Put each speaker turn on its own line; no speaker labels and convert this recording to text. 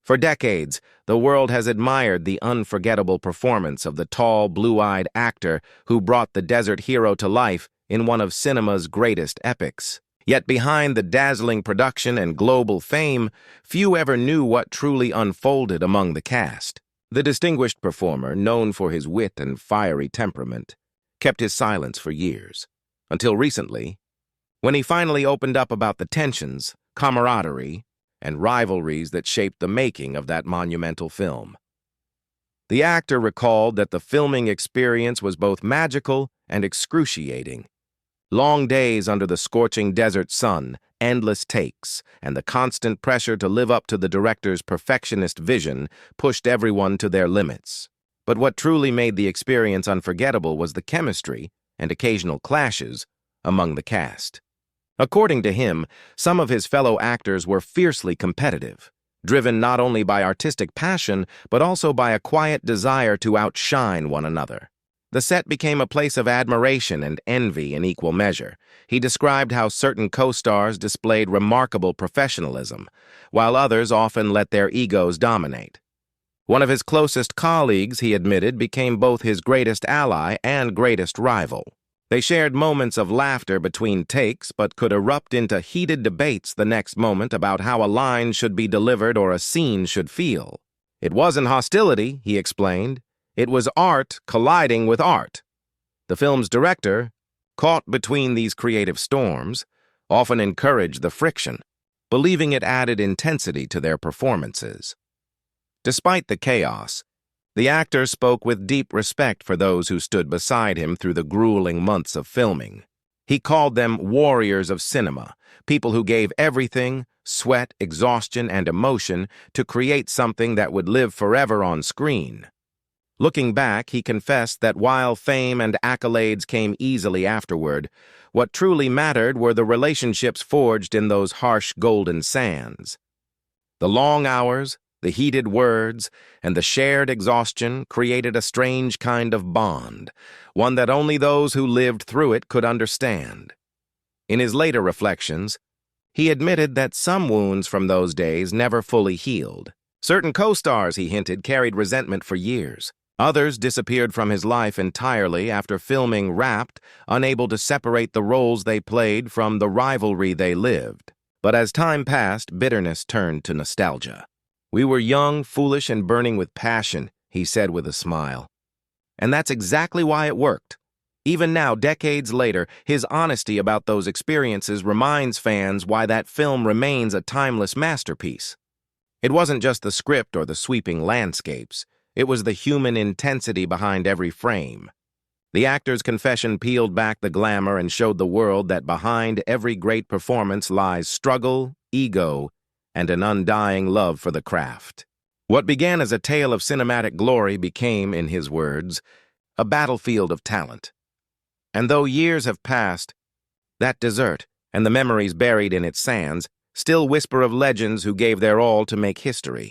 For decades, the world has admired the unforgettable performance of the tall, blue-eyed actor who brought the desert hero to life in one of cinema's greatest epics. Yet behind the dazzling production and global fame, few ever knew what truly unfolded among the cast. The distinguished performer, known for his wit and fiery temperament, kept his silence for years, until recently, when he finally opened up about the tensions, camaraderie, and rivalries that shaped the making of that monumental film. The actor recalled that the filming experience was both magical and excruciating. Long days under the scorching desert sun, endless takes, and the constant pressure to live up to the director's perfectionist vision pushed everyone to their limits. But what truly made the experience unforgettable was the chemistry and occasional clashes among the cast. According to him, some of his fellow actors were fiercely competitive, driven not only by artistic passion, but also by a quiet desire to outshine one another. The set became a place of admiration and envy in equal measure. He described how certain co-stars displayed remarkable professionalism, while others often let their egos dominate. One of his closest colleagues, he admitted, became both his greatest ally and greatest rival. They shared moments of laughter between takes, but could erupt into heated debates the next moment about how a line should be delivered or a scene should feel. It wasn't hostility, he explained. It was art colliding with art. The film's director, caught between these creative storms, often encouraged the friction, believing it added intensity to their performances. Despite the chaos, the actor spoke with deep respect for those who stood beside him through the grueling months of filming. He called them warriors of cinema, people who gave everything, sweat, exhaustion, and emotion to create something that would live forever on screen. Looking back, he confessed that while fame and accolades came easily afterward, what truly mattered were the relationships forged in those harsh golden sands. The long hours, the heated words, and the shared exhaustion created a strange kind of bond, one that only those who lived through it could understand. In his later reflections, he admitted that some wounds from those days never fully healed. Certain co-stars, he hinted, carried resentment for years. Others disappeared from his life entirely after filming wrapped, unable to separate the roles they played from the rivalry they lived. But as time passed, bitterness turned to nostalgia. "We were young, foolish, and burning with passion," he said with a smile. And that's exactly why it worked. Even now, decades later, his honesty about those experiences reminds fans why that film remains a timeless masterpiece. It wasn't just the script or the sweeping landscapes. It was the human intensity behind every frame. The actor's confession peeled back the glamour and showed the world that behind every great performance lies struggle, ego, and an undying love for the craft. What began as a tale of cinematic glory became, in his words, a battlefield of talent. And though years have passed, that desert, and the memories buried in its sands, still whisper of legends who gave their all to make history.